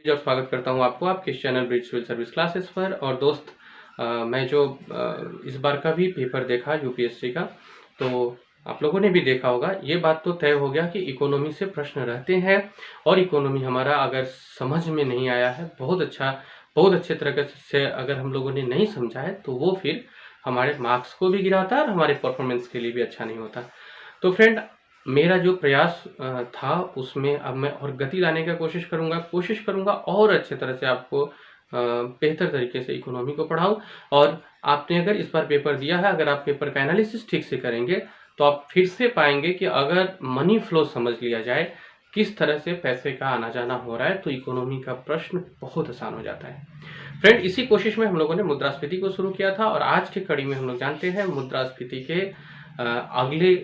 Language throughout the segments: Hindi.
और स्वागत करता हूं आपको आपके इस channel bridge civil service classes पर। और दोस्त, मैं जो इस बार का भी पेपर देखा यूपीएससी का, तो आप लोगों ने भी देखा होगा। ये बात तो तय हो गया कि इकोनॉमी से प्रश्न रहते हैं और इकोनॉमी हमारा अगर समझ में नहीं आया है, बहुत अच्छे तरीके से अगर हम लोगों ने नहीं समझा है, तो वो फिर हमारे मार्क्स को भी गिराता है और हमारे परफॉर्मेंस के लिए भी अच्छा नहीं होता। तो फ्रेंड, मेरा जो प्रयास था उसमें अब मैं और गति लाने का कोशिश करूंगा और अच्छे तरह से आपको बेहतर तरीके से इकोनॉमी को पढ़ाऊं। और आपने अगर इस बार पेपर दिया है, अगर आप पेपर का एनालिसिस ठीक से करेंगे तो आप फिर से पाएंगे कि अगर मनी फ्लो समझ लिया जाए, किस तरह से पैसे का आना जाना हो रहा है, तो इकोनॉमी का प्रश्न बहुत आसान हो जाता है। फ्रेंड, इसी कोशिश में हम लोगों ने मुद्रास्फीति को शुरू किया था और आज की कड़ी में हम लोग जानते हैं मुद्रास्फीति के अगले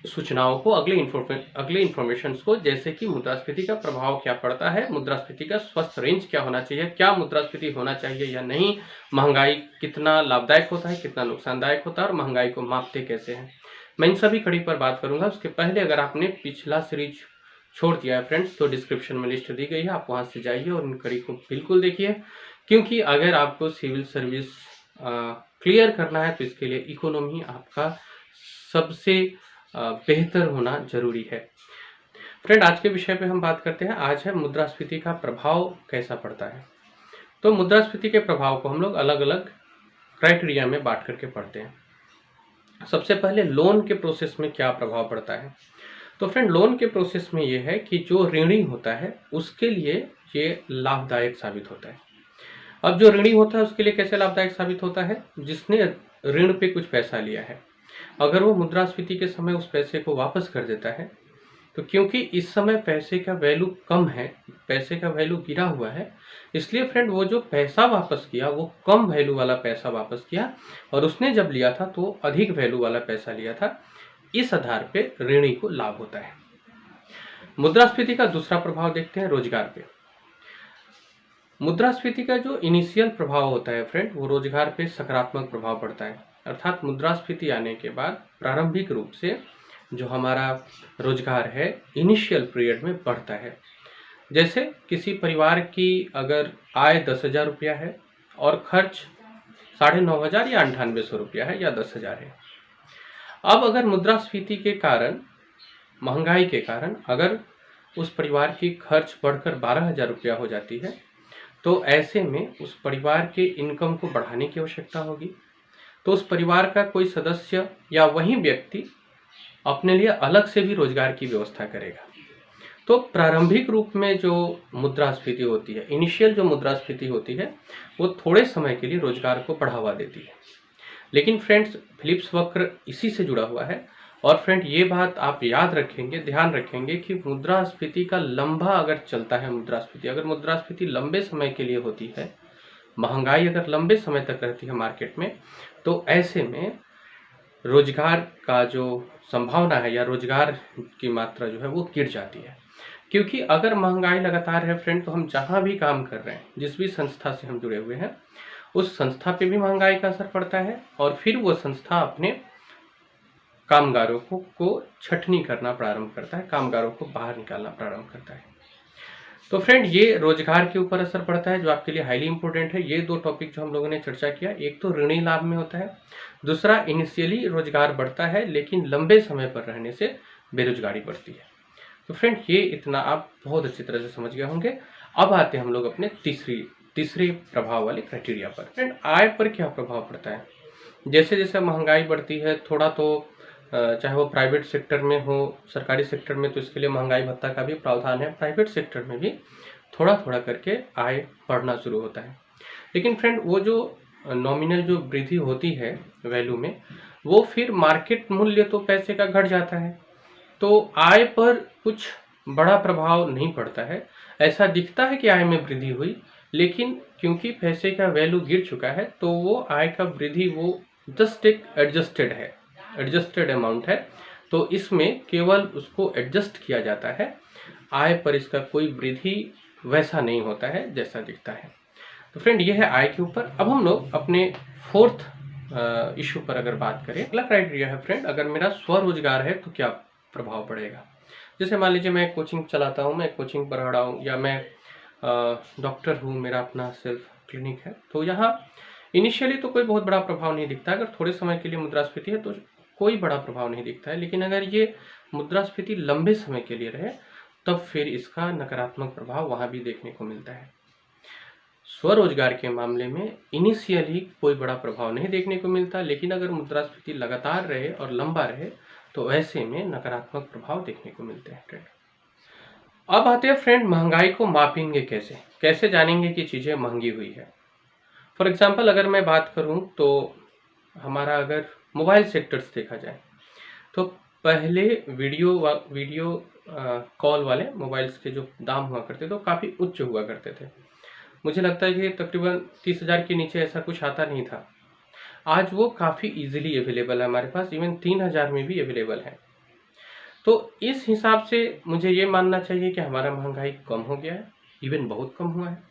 सूचनाओं को, अगले इंफॉर्मेशन को, जैसे कि मुद्रास्फीति का प्रभाव क्या पड़ता है, मुद्रास्फीति का स्वस्थ रेंज क्या होना चाहिए, क्या मुद्रास्फीति होना चाहिए या नहीं, महंगाई कितना लाभदायक होता है, कितना नुकसानदायक होता है और महंगाई को मापते कैसे हैं, मैं इन सभी कड़ी पर बात करूंगा। उसके पहले अगर आपने पिछला सीरीज छोड़ दिया है फ्रेंड्स, तो डिस्क्रिप्शन में लिस्ट दी गई है, आप वहां से जाइए और इन कड़ी को बिल्कुल देखिए, क्योंकि अगर आपको सिविल सर्विस क्लियर करना है तो इसके लिए इकोनॉमी आपका सबसे बेहतर होना जरूरी है। फ्रेंड, आज के विषय पे हम बात करते हैं। आज है मुद्रास्फीति का प्रभाव कैसा पड़ता है। तो मुद्रास्फीति के प्रभाव को हम लोग अलग अलग क्राइटेरिया में बांट करके पढ़ते हैं। सबसे पहले लोन के प्रोसेस में क्या प्रभाव पड़ता है। तो फ्रेंड, लोन के प्रोसेस में ये है कि जो ऋणी होता है उसके लिए ये लाभदायक साबित होता है। अब जो ऋणी होता है उसके लिए कैसे लाभदायक साबित होता है, जिसने ऋण पे कुछ पैसा लिया है, अगर वो मुद्रास्फीति के समय उस पैसे को वापस कर देता है, तो क्योंकि इस समय पैसे का वैल्यू कम है, पैसे का वैल्यू गिरा हुआ है, इसलिए फ्रेंड वो जो पैसा वापस किया वो कम वैल्यू वाला पैसा वापस किया और उसने जब लिया था तो अधिक वैल्यू वाला पैसा लिया था। इस आधार पे ऋणी को लाभ होता है। मुद्रास्फीति का दूसरा प्रभाव देखते हैं रोजगार पे। मुद्रास्फीति का जो इनिशियल प्रभाव होता है फ्रेंड, वो रोजगार पे सकारात्मक प्रभाव पड़ता है। अर्थात मुद्रास्फीति आने के बाद प्रारंभिक रूप से जो हमारा रोजगार है इनिशियल पीरियड में बढ़ता है। जैसे किसी परिवार की अगर आय 10,000 रुपया है और खर्च 9,500 या 9800 रुपया है या 10,000 है। अब अगर मुद्रास्फीति के कारण, महंगाई के कारण अगर उस परिवार की खर्च बढ़कर 12,000 रुपया हो जाती है, तो ऐसे में उस परिवार के इनकम को बढ़ाने की आवश्यकता होगी। तो उस परिवार का कोई सदस्य या वही व्यक्ति अपने लिए अलग से भी रोजगार की व्यवस्था करेगा। तो प्रारंभिक रूप में जो मुद्रास्फीति होती है, इनिशियल जो मुद्रास्फीति होती है, वो थोड़े समय के लिए रोजगार को बढ़ावा देती है। लेकिन फ्रेंड्स, फिलिप्स वक्र इसी से जुड़ा हुआ है। और फ्रेंड, ये बात आप याद रखेंगे, ध्यान रखेंगे कि मुद्रास्फीति का लंबा अगर चलता है, अगर मुद्रास्फीति लंबे समय के लिए होती है, महंगाई अगर लंबे समय तक रहती है मार्केट में, तो ऐसे में रोजगार का जो संभावना है या रोजगार की मात्रा जो है वो गिर जाती है। क्योंकि अगर महंगाई लगातार है फ्रेंड, तो हम जहाँ भी काम कर रहे हैं, जिस भी संस्था से हम जुड़े हुए हैं, उस संस्था पे भी महंगाई का असर पड़ता है और फिर वो संस्था अपने कामगारों को छटनी करना प्रारंभ करता है, कामगारों को बाहर निकालना प्रारंभ करता है। तो फ्रेंड, ये रोजगार के ऊपर असर पड़ता है, जो आपके लिए हाईली इंपॉर्टेंट है। ये दो टॉपिक जो हम लोगों ने चर्चा किया, एक तो ऋणी लाभ में होता है, दूसरा इनिशियली रोजगार बढ़ता है लेकिन लंबे समय पर रहने से बेरोजगारी बढ़ती है। तो फ्रेंड, ये इतना आप बहुत अच्छी तरह से समझ गए होंगे। अब आते हैं हम लोग अपने तीसरे प्रभाव वाले क्राइटेरिया पर। फ्रेंड, आय पर क्या प्रभाव पड़ता है। जैसे जैसे महंगाई बढ़ती है, थोड़ा तो चाहे वो प्राइवेट सेक्टर में हो, सरकारी सेक्टर में तो इसके लिए महंगाई भत्ता का भी प्रावधान है, प्राइवेट सेक्टर में भी थोड़ा थोड़ा करके आय बढ़ना शुरू होता है। लेकिन फ्रेंड, वो जो नॉमिनल जो वृद्धि होती है वैल्यू में, वो फिर मार्केट मूल्य तो पैसे का घट जाता है, तो आय पर कुछ बड़ा प्रभाव नहीं पड़ता है। ऐसा दिखता है कि आय में वृद्धि हुई, लेकिन क्योंकि पैसे का वैल्यू गिर चुका है, तो वो आय का वृद्धि वो जस्ट एक एडजस्टेड अमाउंट है, तो इसमें केवल उसको एडजस्ट किया जाता है, आय पर इसका कोई वृद्धि वैसा नहीं होता है जैसा दिखता है। तो फ्रेंड, ये है आय के ऊपर। अब हम लोग अपने फोर्थ इशू पर अगर बात करें, अगला क्राइटेरिया है फ्रेंड, अगर मेरा स्वरोजगार है तो क्या प्रभाव पड़ेगा। जैसे मान लीजिए मैं कोचिंग चलाता हूँ, मैं कोचिंग पढ़ा रहा हूँ, या मैं डॉक्टर हूँ, मेरा अपना सेल्फ क्लिनिक है, तो यहाँ इनिशियली तो कोई बहुत बड़ा प्रभाव नहीं दिखता। अगर थोड़े समय के लिए मुद्रास्फीति है तो कोई बड़ा प्रभाव नहीं दिखता है, लेकिन अगर ये मुद्रास्फीति लंबे समय के लिए रहे तब फिर इसका नकारात्मक प्रभाव वहाँ भी देखने को मिलता है। स्वरोजगार के मामले में इनिशियली कोई बड़ा प्रभाव नहीं देखने को मिलता, लेकिन अगर मुद्रास्फीति लगातार रहे और लंबा रहे तो ऐसे में नकारात्मक प्रभाव देखने को मिलते हैं फ्रेंड। अब आते हैं फ्रेंड, महंगाई को मापेंगे कैसे, कैसे जानेंगे कि चीज़ें महंगी हुई है। फॉर एग्जाम्पल अगर मैं बात करूं तो हमारा अगर मोबाइल सेक्टर्स देखा जाए तो पहले वीडियो कॉल वाले मोबाइल्स के जो दाम हुआ करते थे काफ़ी उच्च हुआ करते थे। मुझे लगता है कि तकरीबन 30,000 के नीचे ऐसा कुछ आता नहीं था। आज वो काफ़ी इजीली अवेलेबल है हमारे पास, इवन 3,000 में भी अवेलेबल है। तो इस हिसाब से मुझे ये मानना चाहिए कि हमारा महंगाई कम हो गया है, इवन बहुत कम हुआ है।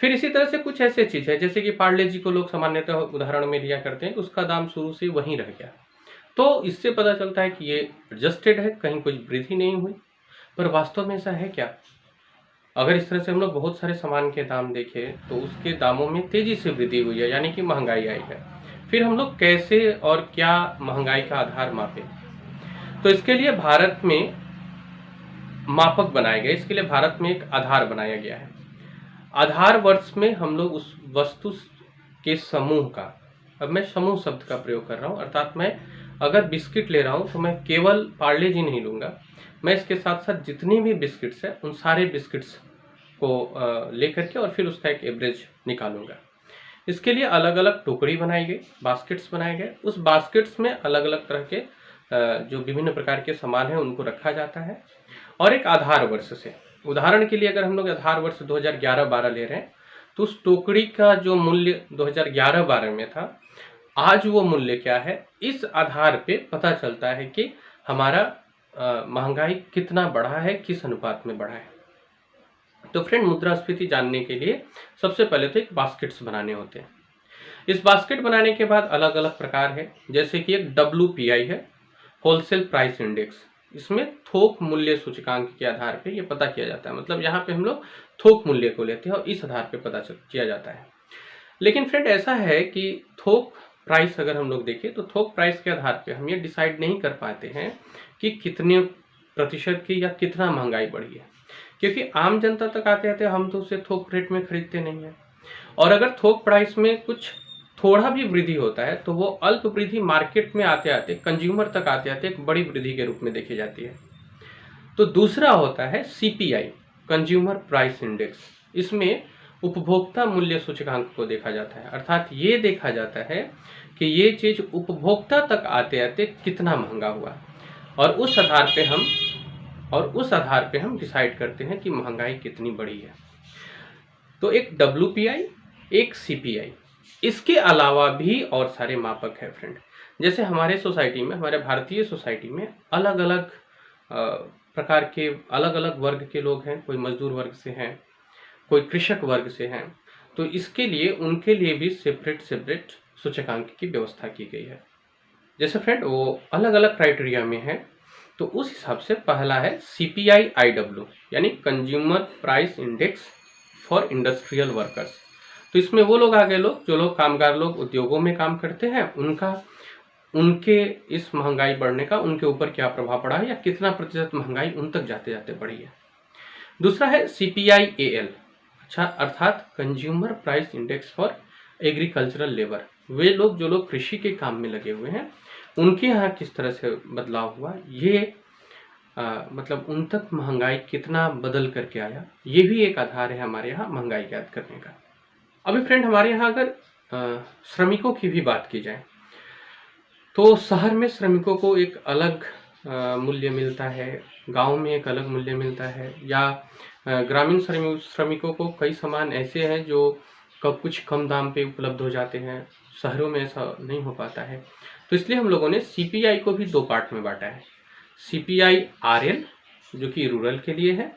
फिर इसी तरह से कुछ ऐसे चीज़ है जैसे कि पार्ले जी को लोग सामान्यतः उदाहरण में लिया करते हैं कि उसका दाम शुरू से वहीं रह गया, तो इससे पता चलता है कि ये एडजस्टेड है, कहीं कुछ वृद्धि नहीं हुई। पर वास्तव में ऐसा है क्या? अगर इस तरह से हम लोग बहुत सारे सामान के दाम देखें तो उसके दामों में तेजी से वृद्धि हुई है, यानी कि महंगाई आई है। फिर हम लोग कैसे और क्या महंगाई का आधार मापें? तो इसके लिए भारत में मापक बनाए गए, इसके लिए भारत में एक आधार बनाया गया है। आधार वर्ष में हम लोग उस वस्तु के समूह का, अब मैं समूह शब्द का प्रयोग कर रहा हूँ, अर्थात मैं अगर बिस्किट ले रहा हूँ तो मैं केवल पार्ले जी नहीं लूँगा, मैं इसके साथ साथ जितनी भी बिस्किट्स हैं उन सारे बिस्किट्स को लेकर के और फिर उसका एक एवरेज निकालूंगा। इसके लिए अलग अलग टोकरी बनाई गई, बास्केट्स बनाए गए। उस बास्केट्स में अलग अलग तरह के जो विभिन्न प्रकार के सामान हैं उनको रखा जाता है। और एक आधार वर्ष से, उदाहरण के लिए अगर हम लोग आधार वर्ष 2011-12 ले रहे हैं तो उस टोकरी का जो मूल्य 2011-12 में था, आज वो मूल्य क्या है, इस आधार पे पता चलता है कि हमारा महंगाई कितना बढ़ा है, किस अनुपात में बढ़ा है। तो फ्रेंड, मुद्रास्फीति जानने के लिए सबसे पहले तो एक बास्केट्स बनाने होते हैं। इस बास्केट बनाने के बाद अलग अलग प्रकार है, जैसे कि एक WPI है, होलसेल प्राइस इंडेक्स। इसमें थोक मूल्य सूचकांक के आधार पे ये पता किया जाता है, मतलब यहाँ पे हम लोग थोक मूल्य को लेते हैं और इस आधार पे पता किया जाता है। लेकिन फ्रेंड ऐसा है कि थोक प्राइस अगर हम लोग देखें तो थोक प्राइस के आधार पे हम ये डिसाइड नहीं कर पाते हैं कि कितने प्रतिशत की या कितना महंगाई बढ़ी है, क्योंकि आम जनता तक आते आते हम तो उसे थोक रेट में खरीदते नहीं हैं। और अगर थोक प्राइस में कुछ थोड़ा भी वृद्धि होता है तो वो अल्प वृद्धि मार्केट में आते आते, कंज्यूमर तक आते आते एक बड़ी वृद्धि के रूप में देखी जाती है। तो दूसरा होता है CPI, कंज्यूमर प्राइस इंडेक्स। इसमें उपभोक्ता मूल्य सूचकांक को देखा जाता है, अर्थात ये देखा जाता है कि ये चीज उपभोक्ता तक आते आते कितना महंगा हुआ, और उस आधार पे हम डिसाइड करते हैं कि महंगाई कितनी बढ़ी है। तो एक WPI, एक CPI, इसके अलावा भी और सारे मापक है फ्रेंड। जैसे हमारे सोसाइटी में, हमारे भारतीय सोसाइटी में अलग अलग प्रकार के अलग अलग वर्ग के लोग हैं, कोई मजदूर वर्ग से हैं, कोई कृषक वर्ग से हैं, तो इसके लिए उनके लिए भी सेपरेट सूचकांक की व्यवस्था की गई है। जैसे फ्रेंड वो अलग अलग क्राइटेरिया में है, तो उस हिसाब से पहला है CPI-IW, यानी consumer price index for industrial workers. तो इसमें वो लोग आ गए, जो लोग कामगार लोग उद्योगों में काम करते हैं, उनके इस महंगाई बढ़ने का उनके ऊपर क्या प्रभाव पड़ा है या कितना प्रतिशत महंगाई उन तक जाते जाते बढ़ी है। दूसरा है CPI-AL, अच्छा, अर्थात consumer price index for agricultural labour. वे लोग जो लोग कृषि के काम में लगे हुए हैं उनके यहाँ किस तरह से बदलाव हुआ, ये मतलब उन तक महंगाई कितना बदल करके आया, ये भी एक आधार है हमारे यहाँ महंगाई ज्ञात करने का। अभी फ्रेंड हमारे यहाँ अगर श्रमिकों की भी बात की जाए तो शहर में श्रमिकों को एक अलग मूल्य मिलता है, गांव में एक अलग मूल्य मिलता है, या ग्रामीण श्रमिकों को कई सामान ऐसे हैं जो कुछ कम दाम पे उपलब्ध हो जाते हैं, शहरों में ऐसा नहीं हो पाता है। तो इसलिए हम लोगों ने CPI को भी दो पार्ट में बांटा है, CPI-RL जो कि रूरल के लिए है,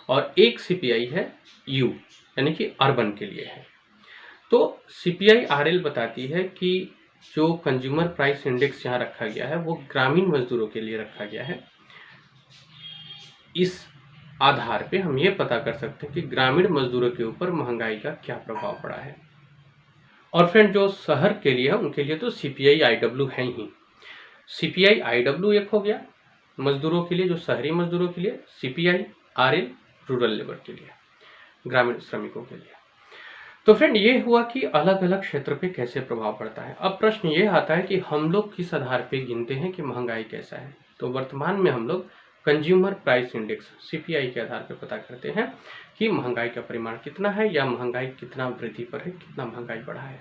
और एक CPI है U यानी कि अर्बन के लिए है। तो CPI-RL बताती है कि जो कंज्यूमर प्राइस इंडेक्स यहाँ रखा गया है वो ग्रामीण मजदूरों के लिए रखा गया है। इस आधार पे हम ये पता कर सकते हैं कि ग्रामीण मजदूरों के ऊपर महंगाई का क्या प्रभाव पड़ा है। और फ्रेंड जो शहर के लिए है उनके लिए तो CPI IW है ही। CPI IW एक हो गया मजदूरों के लिए, जो शहरी मजदूरों के लिए, CPI RL रूरल लेबर के लिए, ग्रामीण श्रमिकों के लिए। तो फ्रेंड ये हुआ कि अलग अलग क्षेत्र पे कैसे प्रभाव पड़ता है। अब प्रश्न ये आता है कि हम लोग किस आधार पे गिनते हैं कि महंगाई कैसा है। तो वर्तमान में हम लोग कंज्यूमर प्राइस इंडेक्स CPI के आधार पर पता करते हैं कि महंगाई का परिमाण कितना है या महंगाई कितना वृद्धि पर है, कितना महंगाई बढ़ा है।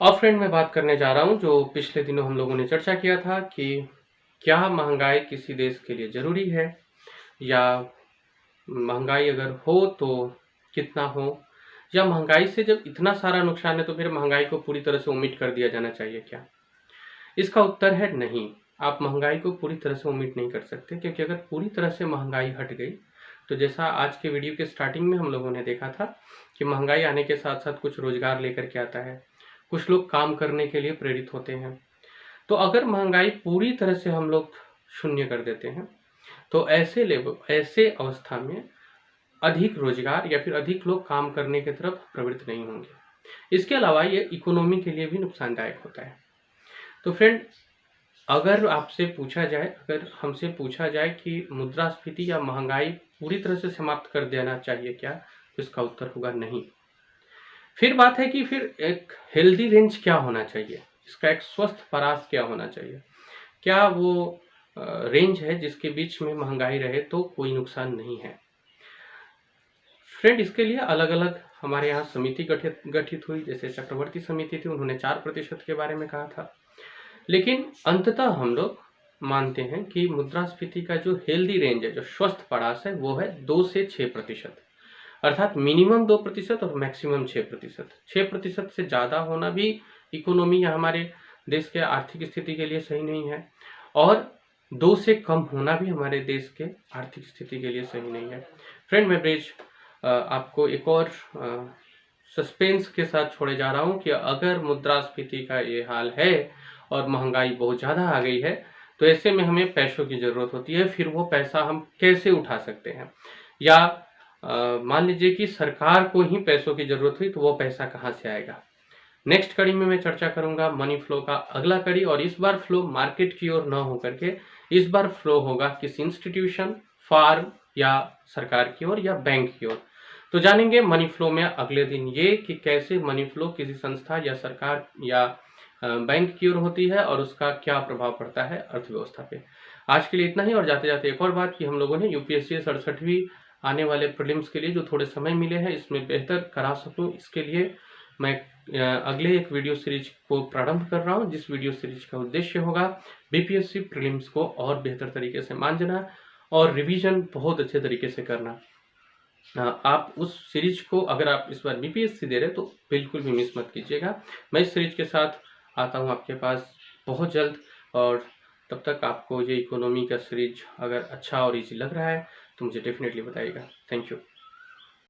अब फ्रेंड मैं बात करने जा रहा हूँ जो पिछले दिनों हम लोगों ने चर्चा किया था कि क्या महंगाई किसी देश के लिए जरूरी है, या महंगाई अगर हो तो कितना हो, या महंगाई से जब इतना सारा नुकसान है तो फिर महंगाई को पूरी तरह से ओमिट कर दिया जाना चाहिए क्या। इसका उत्तर है नहीं। आप महंगाई को पूरी तरह से ओमिट नहीं कर सकते, क्योंकि अगर पूरी तरह से महंगाई हट गई तो जैसा आज के वीडियो के स्टार्टिंग में हम लोगों ने देखा था कि महंगाई आने के साथ साथ कुछ रोजगार लेकर के आता है, कुछ लोग काम करने के लिए प्रेरित होते हैं। तो अगर महंगाई पूरी तरह से हम लोग शून्य कर देते हैं तो ऐसे अवस्था में अधिक रोजगार या फिर अधिक लोग काम करने की तरफ प्रवृत्त नहीं होंगे। इसके अलावा ये इकोनॉमी के लिए भी नुकसानदायक होता है। तो फ्रेंड अगर हमसे पूछा जाए कि मुद्रास्फीति या महंगाई पूरी तरह से समाप्त कर देना चाहिए क्या, तो इसका उत्तर होगा नहीं। फिर बात है कि फिर एक हेल्दी रेंज क्या होना चाहिए, इसका एक स्वस्थ परास क्या होना चाहिए। क्या वो रेंज है जिसके बीच में महंगाई रहे तो कोई नुकसान नहीं है। फ्रेंड इसके लिए अलग अलग हमारे यहाँ समिति गठित हुई, जैसे चक्रवर्ती समिति थी, उन्होंने 4% के बारे में कहा था। लेकिन अंततः हम लोग मानते हैं कि मुद्रास्फीति का जो हेल्दी रेंज है, जो स्वस्थ परास है, वो है 2 से 6%। अर्थात मिनिमम 2% और मैक्सिमम 6%। 6% से ज़्यादा होना भी इकोनॉमी या हमारे देश के आर्थिक स्थिति के लिए सही नहीं है, और 2 से कम होना भी हमारे देश के आर्थिक स्थिति के लिए सही नहीं है। फ्रेंड मैं ब्रिज आपको एक और सस्पेंस के साथ छोड़े जा रहा हूँ कि अगर मुद्रास्फीति का ये हाल है और महंगाई बहुत ज़्यादा आ गई है तो ऐसे में हमें पैसों की ज़रूरत होती है। फिर वो पैसा हम कैसे उठा सकते हैं, या मान लीजिए कि सरकार को ही पैसों की ज़रूरत हुई तो वो पैसा कहाँ से आएगा। नेक्स्ट कड़ी में मैं चर्चा करूंगा मनी फ्लो का अगला कड़ी, और इस बार फ्लो मार्केट की ओर न होकर के इस बार फ्लो होगा किसी इंस्टीट्यूशन, फार्म या सरकार की ओर या बैंक की ओर। तो जानेंगे मनी फ्लो में अगले दिन ये कि कैसे मनी फ्लो किसी संस्था या सरकार या बैंक की ओर होती है और उसका क्या प्रभाव पड़ता है अर्थव्यवस्था पे। आज के लिए इतना ही, और जाते जाते एक और बात कि हम लोगों ने UPSC 67वीं आने वाले प्रीलिम्स के लिए जो थोड़े समय मिले हैं इसमें बेहतर करा सकूं, इसके लिए मैं अगले एक वीडियो सीरीज को प्रारंभ कर रहा हूं, जिस वीडियो सीरीज का उद्देश्य होगा BPSC प्रीलिम्स को और बेहतर तरीके से मांझना और रिवीजन बहुत अच्छे तरीके से करना। आप उस सीरीज को अगर आप इस बार BPSC दे रहे तो बिल्कुल भी मिस मत कीजिएगा। मैं इस सीरीज के साथ आता हूं आपके पास बहुत जल्द, और तब तक आपको ये इकोनॉमी का सीरीज अगर अच्छा और इजी लग रहा है तो मुझे डेफिनेटली बताइएगा। Thank you.